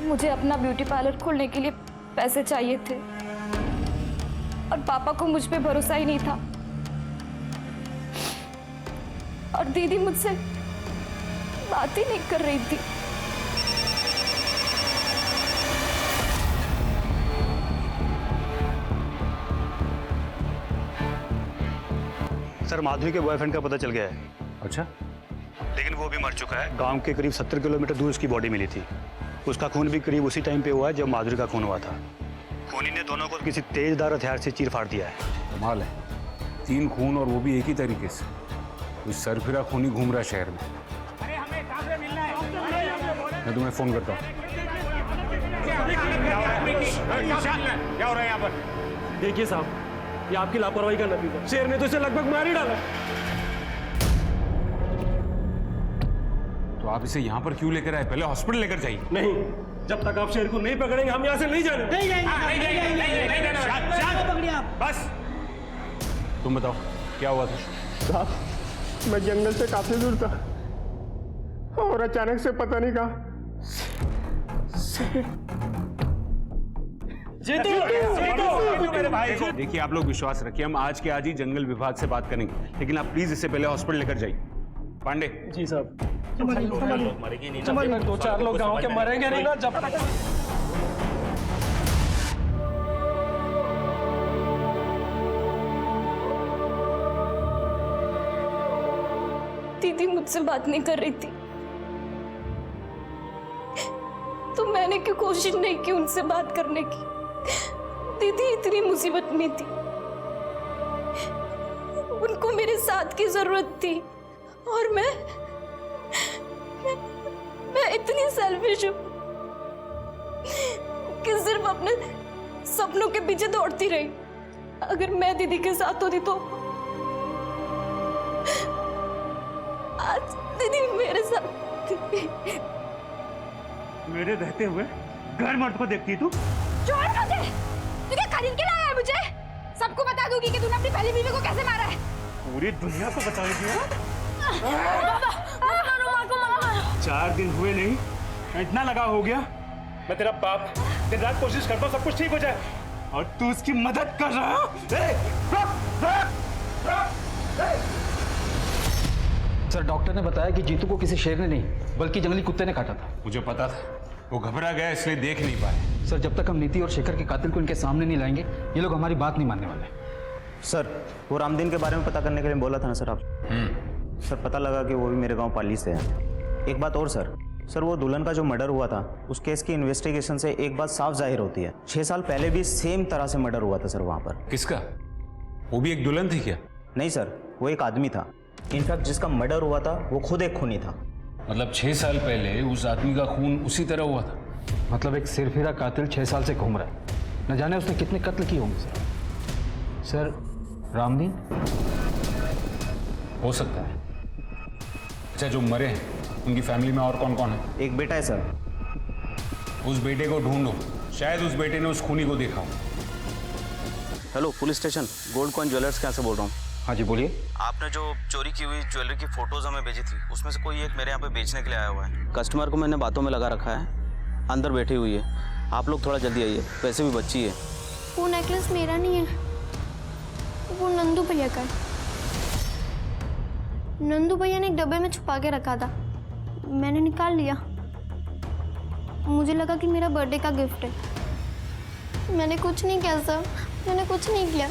मुझे अपना ब्यूटी पार्लर खोलने के लिए पैसे चाहिए थे और पापा को मुझ पे भरोसा ही नहीं था और दीदी मुझसे बात ही नहीं कर रही थी। सर, माधुरी के बॉयफ्रेंड का पता चल गया है। अच्छा? लेकिन वो भी मर चुका है। गांव के करीब 70 किलोमीटर दूर उसकी बॉडी मिली थी। उसका खून भी करीब उसी टाइम पे हुआ है जब माधुरी का खून हुआ था। खूनी ने दोनों को किसी तेजदार हथियार से चीर फाड़ दिया है। कमाल है, 3 खून और वो भी एक ही तरीके से। कोई सरफिरा खूनी घूम रहा है शहर में। मैं तुम्हें फोन करता हूँ। क्या हो रहा है यहाँ पर? देखिए साहब, ये आपकी लापरवाही का नतीजा। शेर ने तो इसे लगभग मार ही डाला। तो आप इसे यहाँ पर क्यों लेकर आए? पहले हॉस्पिटल लेकर जाइए। नहीं, जब तक आप शेर को नहीं पकड़ेंगे हम यहाँ से नहीं जाने। बस तुम बताओ क्या हुआ था? साहब, मैं जंगल से काफी दूर था और अचानक से पता नहीं कहा देखिए, आप लोग विश्वास रखिए, हम आज के आज ही जंगल विभाग से बात करेंगे, लेकिन आप प्लीज इसे पहले हॉस्पिटल लेकर जाइए। पांडे जी साहब। 2-4 लोग गांव के मरेंगे नहीं ना जब तक। दीदी मुझसे बात नहीं कर रही थी तो मैंने क्यों कोशिश नहीं की उनसे बात करने की? दीदी इतनी मुसीबत में थी, उनको मेरे साथ की जरूरत थी और मैं इतनी सेल्फिश हूं कि सिर्फ अपने सपनों के पीछे दौड़ती रही। अगर मैं दीदी के साथ होती तो आज दीदी मेरे साथ मेरे रहते हुए घर मर्द को देखती तू? छोड़ दे, तू क्या खरीद के लाया है मुझे? सबको बता दूंगी कि तूने अपनी पहली बीवी को कैसे मारा है। पूरी दुनिया को बताएगी। 4 दिन हुए नहीं, इतना लगा हो गया। मैं तेरा बाप दिन रात कोशिश करता हूँ सब कुछ ठीक हो जाए, और तू उसकी मदद कर रहा है। सर डॉक्टर ने बताया कि जीतू को किसी शेर ने नहीं बल्कि जंगली कुत्ते ने काटा था। मुझे पता था, वो घबरा गया इसलिए देख नहीं पाए। सर जब तक हम नीति और शेखर के कातिल को इनके सामने नहीं लाएंगे ये लोग हमारी बात नहीं मानने वाले। सर वो रामदीन के बारे में पता करने के लिए बोला था ना सर आप। सर पता लगा कि वो भी मेरे गांव पाली से है। एक बात और सर वो दुल्हन का जो मर्डर हुआ था उस केस की इन्वेस्टिगेशन से एक बात साफ जाहिर होती है, 6 साल पहले भी सेम तरह से मर्डर हुआ था सर वहाँ पर। किसका? वो भी एक दुल्हन थी क्या? नहीं सर, वो एक आदमी था। इनफैक्ट जिसका मर्डर हुआ था वो खुद एक खूनी था। मतलब 6 साल पहले उस आदमी का खून उसी तरह हुआ था? मतलब एक सिरफिरा कातिल 6 साल से घूम रहा है, न जाने उसने कितने कत्ल किए होंगे। सर रामदीन हो सकता है। अच्छा जो मरे हैं उनकी फैमिली में और कौन कौन है? एक बेटा है सर। उस बेटे को ढूंढो, शायद उस बेटे ने उस खूनी को देखा हो। Hello police station, gold coin jewellers कहाँ से बोल रहा हूँ? हाँ जी बोलिए। आपने जो चोरी की हुई ज्वेलरी की फोटोज हमें भेजी थी उसमें से कोई एक मेरे यहाँ पे बेचने के लिए आया हुआ है। कस्टमर को मैंने बातों में लगा रखा है, अंदर बैठी हुई है। आप लोग थोड़ा जल्दी आइए, वैसे भी बच्ची है। वो नेकलेस मेरा नहीं है, वो नंदू भैया का है। नंदू भैया ने एक डब्बे में छुपा के रखा था, मैंने निकाल लिया। मुझे लगा कि मेरा बर्थडे का गिफ्ट है। मैंने कुछ नहीं किया सर, मैंने कुछ नहीं किया।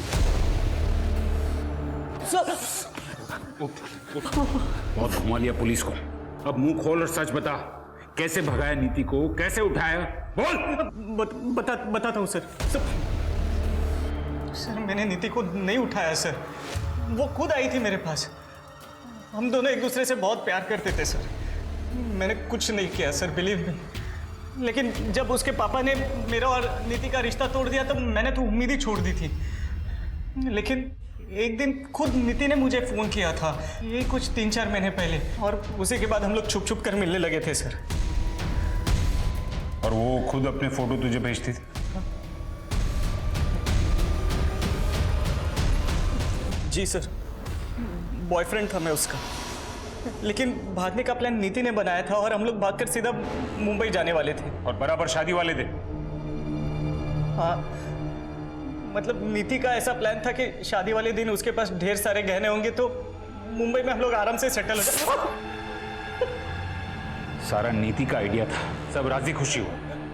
बहुत घुमा लिया पुलिस को, अब मुंह खोल और सच बता। कैसे भगाया नीति को, कैसे उठाया? बोल। बताता हूँ सर। सर मैंने नीति को नहीं उठाया सर, वो खुद आई थी मेरे पास। हम दोनों एक दूसरे से बहुत प्यार करते थे सर। मैंने कुछ नहीं किया सर, बिलीव मी। लेकिन जब उसके पापा ने मेरा और नीति का रिश्ता तोड़ दिया तब मैंने तो उम्मीद ही छोड़ दी थी। लेकिन एक दिन खुद नीति ने मुझे फ़ोन किया था, ये कुछ 3-4 महीने पहले, और उसी के बाद हम लोग छुप छुप कर मिलने लगे थे सर। और वो खुद अपने फोटो तुझे भेजती थी? जी सर, बॉयफ्रेंड था मैं उसका। लेकिन भागने का प्लान नीति ने बनाया था और हम लोग भागकर सीधा मुंबई जाने वाले थे। और बराबर शादी वाले थे? हाँ, मतलब नीति का ऐसा प्लान था कि शादी वाले दिन उसके पास ढेर सारे गहने होंगे तो मुंबई में हम लोग आराम से सेटल हो जाए। सारा नीति का आइडिया था, सब राजी खुशी हो।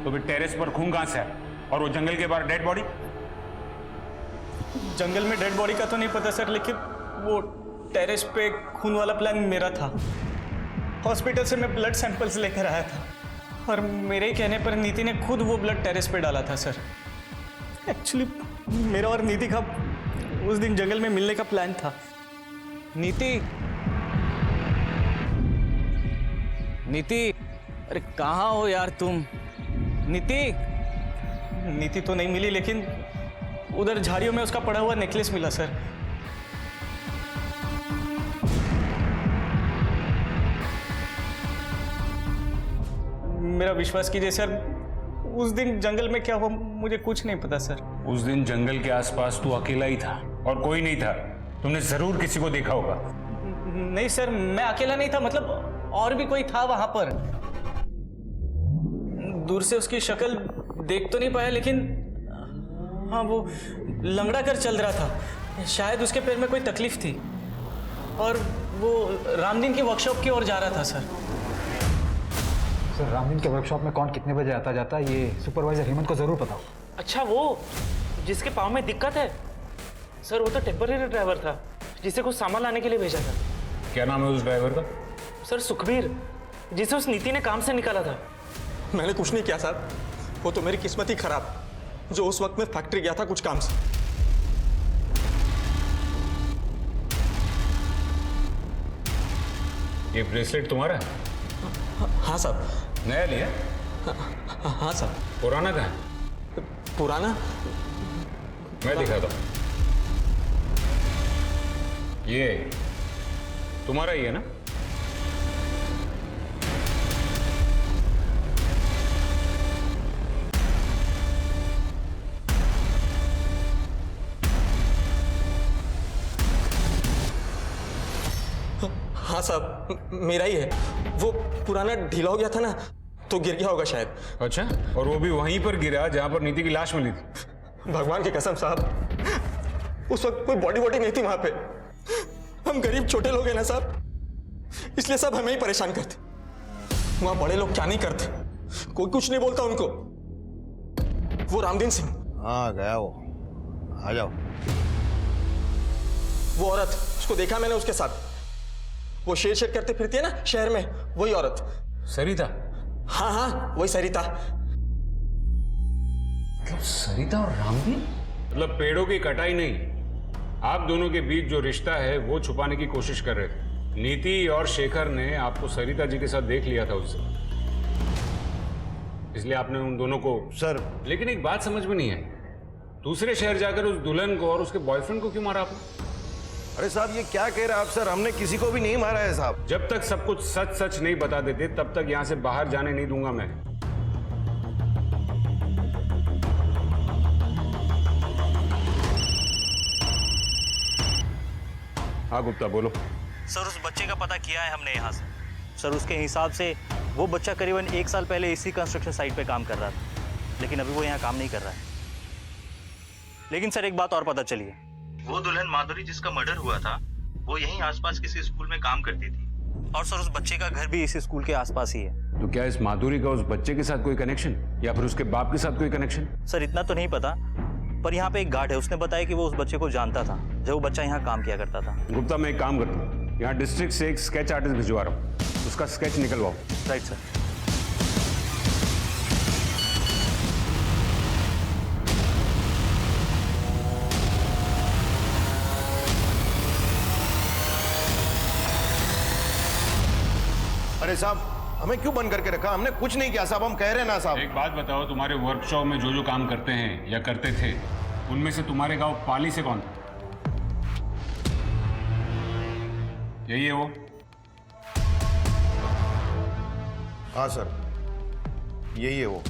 तो फिर टेरेस पर खून कहां से आया? और वो जंगल के बाहर डेड बॉडी? जंगल में डेड बॉडी का तो नहीं पता सर, लेकिन वो टेरेस पे खून वाला प्लान मेरा था। हॉस्पिटल से मैं ब्लड सैंपल्स लेकर आया था और मेरे ही कहने पर नीति ने खुद वो ब्लड टेरेस पे डाला था सर। एक्चुअली मेरा और नीति का उस दिन जंगल में मिलने का प्लान था। नीति, अरे कहाँ हो यार तुम? नीति तो नहीं मिली, लेकिन उधर झाड़ियों में उसका पड़ा हुआ नेकलेस मिला सर। मेरा विश्वास कीजिए सर, उस दिन जंगल में क्या हुआ मुझे कुछ नहीं पता सर। उस दिन जंगल के आसपास तू अकेला ही था और कोई नहीं था। तुमने जरूर किसी को देखा होगा। नहीं सर, मैं अकेला नहीं था, मतलब और भी कोई था वहां पर। दूर से उसकी शक्ल देख तो नहीं पाया, लेकिन हाँ वो लंगड़ा कर चल रहा था। शायद उसके पैर में कोई तकलीफ थी और वो रामदीन की वर्कशॉप की ओर जा रहा था सर। सर रामदीन के वर्कशॉप में कौन कितने बजे आता जाता है ये सुपरवाइजर हेमंत को जरूर पता हो। अच्छा, वो जिसके पाँव में दिक्कत है सर, वो तो टेम्पररी ड्राइवर था जिसे कुछ सामान लाने के लिए भेजा था। क्या नाम है उस ड्राइवर का? सर सुखबीर, जिसे उस नीति ने काम से निकाला था। मैंने कुछ नहीं किया सर, वो तो मेरी किस्मत ही खराब, जो उस वक्त मैं फैक्ट्री गया था कुछ काम से। ये ब्रेसलेट तुम्हारा है? हाँ साहब। नया लिया? हाँ साहब। पुराना कहाँ है? पुराना मैं दिखाता हूँ। ये तुम्हारा ही है ना? हाँ साहब, मेरा ही है। वो पुराना ढीला हो गया था ना, तो गिर गया होगा शायद। अच्छा, और वो भी वहीं पर गिरा जहां पर नीति की लाश मिली थी? भगवान की कसम साहब, उस वक्त कोई बॉडी वॉडी नहीं थी वहां पे। हम गरीब छोटे लोग हैं ना साहब, इसलिए सब हमें ही परेशान करते। वहां बड़े लोग क्या नहीं करते, कोई कुछ नहीं बोलता उनको। वो रामदीन सिंह, हाँ गया वो, आ जाओ। वो औरत, उसको देखा मैंने उसके साथ, वो शेर शेर करते फिरती है ना शहर में, वही औरत। सरिता? हाँ हाँ, वही सरिता। मतलब सरिता और रामदीन? मतलब पेड़ों की कटाई नहीं, आप दोनों के बीच जो रिश्ता है वो छुपाने की कोशिश कर रहे थे। नीति और शेखर ने आपको सरिता जी के साथ देख लिया था उससे, इसलिए आपने उन दोनों को। सर लेकिन एक बात समझ में नहीं आई, दूसरे शहर जाकर उस दुल्हन को और उसके बॉयफ्रेंड को क्यों मारा आपने? अरे साहब ये क्या कह रहे हैं आप सर, हमने किसी को भी नहीं मारा है साहब। जब तक सब कुछ सच सच नहीं बता देते तब तक यहां से बाहर जाने नहीं दूंगा मैं। हाँ गुप्ता बोलो। सर उस बच्चे का पता किया है हमने यहाँ से। सर उसके हिसाब से वो बच्चा करीबन 1 साल पहले इसी कंस्ट्रक्शन साइट पे काम कर रहा था, लेकिन अभी वो यहाँ काम नहीं कर रहा है। लेकिन सर एक बात और पता चली है, वो दुल्हन माधुरी जिसका मर्डर हुआ था वो यहीं आसपास किसी स्कूल में काम करती थी, और सर उस बच्चे का घर भी इसी स्कूल के आसपास ही है। तो क्या इस माधुरी का उस बच्चे के साथ कोई कनेक्शन, या फिर उसके बाप के साथ कोई कनेक्शन? सर इतना तो नहीं पता, पर यहाँ पे एक गार्ड है, उसने बताया कि वो उस बच्चे को जानता था जब वो बच्चा यहाँ काम किया करता था। गुप्ता मैं एक काम करता हूँ, यहाँ डिस्ट्रिक्ट से एक स्केच आर्टिस्ट भिजवा रहा हूँ, उसका स्केच निकलवाओ। Right sir. अरे साहब हमें क्यों बंद करके रखा, हमने कुछ नहीं किया साहब, हम कह रहे हैं ना साहब। एक बात बताओ, तुम्हारे वर्कशॉप में जो जो काम करते हैं या करते थे, उनमें से तुम्हारे गांव पाली से कौन था? यही है वो? हाँ सर यही है वो।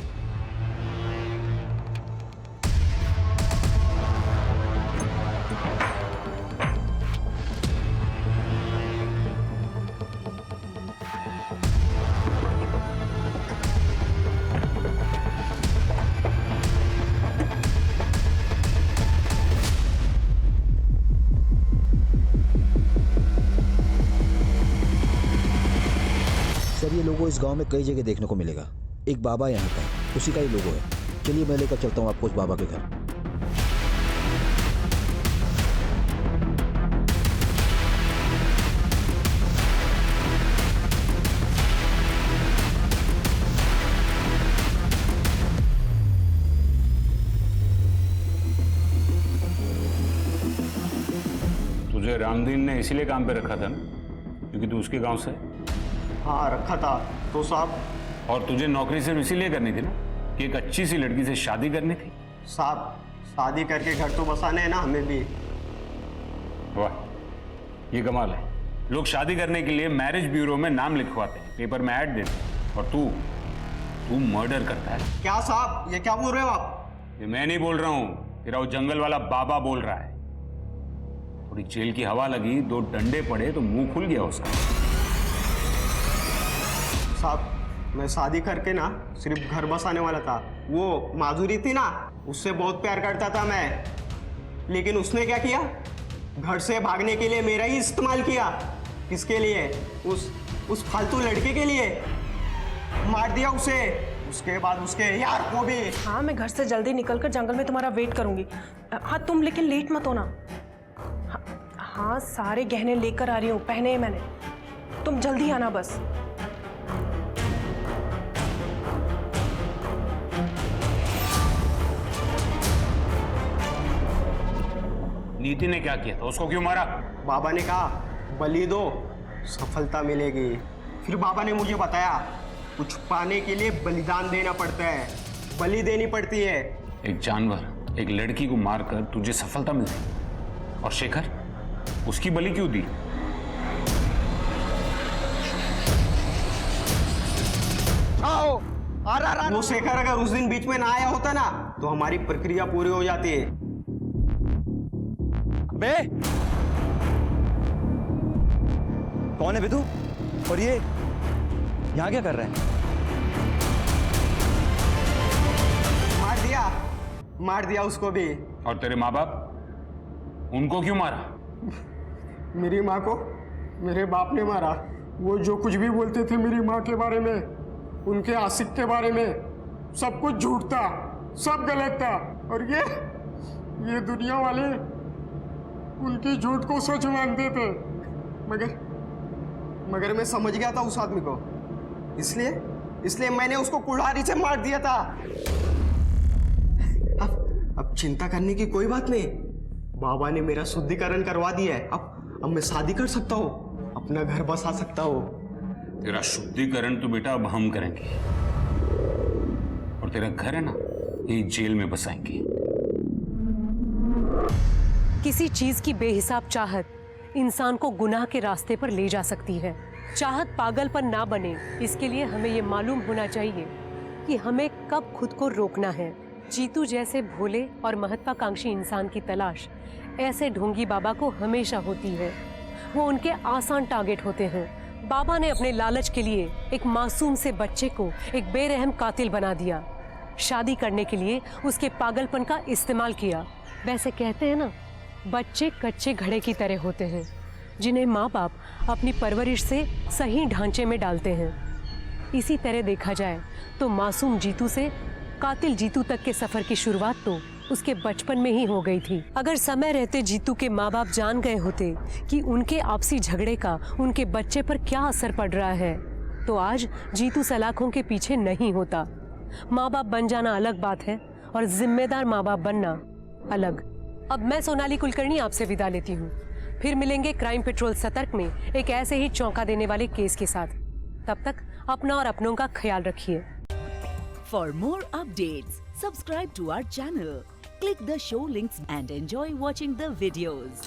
सर ये लोगो इस गांव में कई जगह देखने को मिलेगा। एक बाबा यहाँ का, उसी का ही लोगो है। चलिए मैं लेकर चलता हूँ आपको उस बाबा के घर। तुझे रामदीन ने इसीलिए काम पे रखा था ना, क्योंकि तू उसके गांव से? हाँ रखा था तो साहब। और तुझे नौकरी सिर्फ इसीलिए करनी थी ना कि एक अच्छी सी लड़की से शादी करनी थी? साहब शादी करके घर तो बसाने हैं ना हमें भी। वाह ये कमाल है, लोग शादी करने के लिए मैरिज ब्यूरो में नाम लिखवाते हैं, पेपर में ऐड देते हैं, और तू मर्डर करता है। क्या साहब ये क्या बोल रहे हो आप? ये मैं नहीं बोल रहा हूँ, तेरा वो जंगल वाला बाबा बोल रहा है। थोड़ी जेल की हवा लगी, 2 डंडे पड़े तो मुंह खुल गया उसका। साहब मैं शादी करके ना सिर्फ घर बसाने वाला था। वो माधुरी थी ना, उससे बहुत प्यार करता था मैं, लेकिन उसने क्या किया, घर से भागने के लिए मेरा ही इस्तेमाल किया। किसके लिए? उस फालतू लड़के के लिए। मार दिया उसे, उसके बाद उसके यार को भी। हाँ मैं घर से जल्दी निकलकर जंगल में तुम्हारा वेट करूंगी। हाँ तुम लेकिन लेट मत होना। हाँ सारे गहने लेकर आ रही हूँ, पहने हैं मैंने, तुम जल्दी आना बस। नीति ने क्या किया था, उसको क्यों मारा? बाबा ने कहा बलि दो सफलता मिलेगी। फिर बाबा ने मुझे बताया कुछ पाने के लिए बलिदान देना पड़ता है, बलि देनी पड़ती है। एक जानवर, एक लड़की को मारकर तुझे सफलता मिलती, और शेखर उसकी बलि क्यों दी? आओ वो शेखर अगर उस दिन बीच में ना आया होता ना तो हमारी प्रक्रिया पूरी हो जाती है। कौन है विधु? और ये यहाँ क्या कर रहे हैं? मार दिया उसको भी। और तेरे माँ बाप, उनको क्यों मारा? मेरी माँ को मेरे बाप ने मारा। वो जो कुछ भी बोलते थे मेरी माँ के बारे में, उनके आशिक के बारे में, सब कुछ झूठ था, सब गलत था। और ये दुनिया वाले उनकी झूठ को सच मानते थे। मगर मैं समझ गया था उस आदमी को, इसलिए मैंने उसको कुल्हाड़ी से मार दिया था। अब चिंता करने की कोई बात नहीं। बाबा ने मेरा शुद्धिकरण करवा दिया है। अब मैं शादी कर सकता हूँ, अपना घर बसा सकता हूँ। तेरा शुद्धिकरण तो बेटा अब हम करेंगे, और तेरा घर है ना, ये जेल में बसाएंगे। किसी चीज की बेहिसाब चाहत इंसान को गुनाह के रास्ते पर ले जा सकती है। चाहत पागलपन ना बने, इसके लिए हमें ये मालूम होना चाहिए कि हमें कब खुद को रोकना है। जीतू जैसे भोले और महत्वाकांक्षी इंसान की तलाश ऐसे ढोंगी बाबा को हमेशा होती है। वो उनके आसान टारगेट होते हैं। बाबा ने अपने लालच के लिए एक मासूम से बच्चे को एक बेरहम कातिल बना दिया। शादी करने के लिए उसके पागलपन का इस्तेमाल किया। वैसे कहते हैं ना, बच्चे कच्चे घड़े की तरह होते हैं, जिन्हें माँ बाप अपनी परवरिश से सही ढांचे में डालते हैं। इसी तरह देखा जाए तो मासूम जीतू से कातिल जीतू तक के सफर की शुरुआत तो उसके बचपन में ही हो गई थी। अगर समय रहते जीतू के माँ बाप जान गए होते कि उनके आपसी झगड़े का उनके बच्चे पर क्या असर पड़ रहा है, तो आज जीतू सलाखों के पीछे नहीं होता। माँ बाप बन जाना अलग बात है और जिम्मेदार माँ बाप बनना अलग। अब मैं सोनाली कुलकर्णी आपसे विदा लेती हूँ। फिर मिलेंगे क्राइम पेट्रोल सतर्क में एक ऐसे ही चौंका देने वाले केस के साथ। तब तक अपना और अपनों का ख्याल रखिए। For more updates, subscribe to our channel, click the show links and enjoy watching the videos.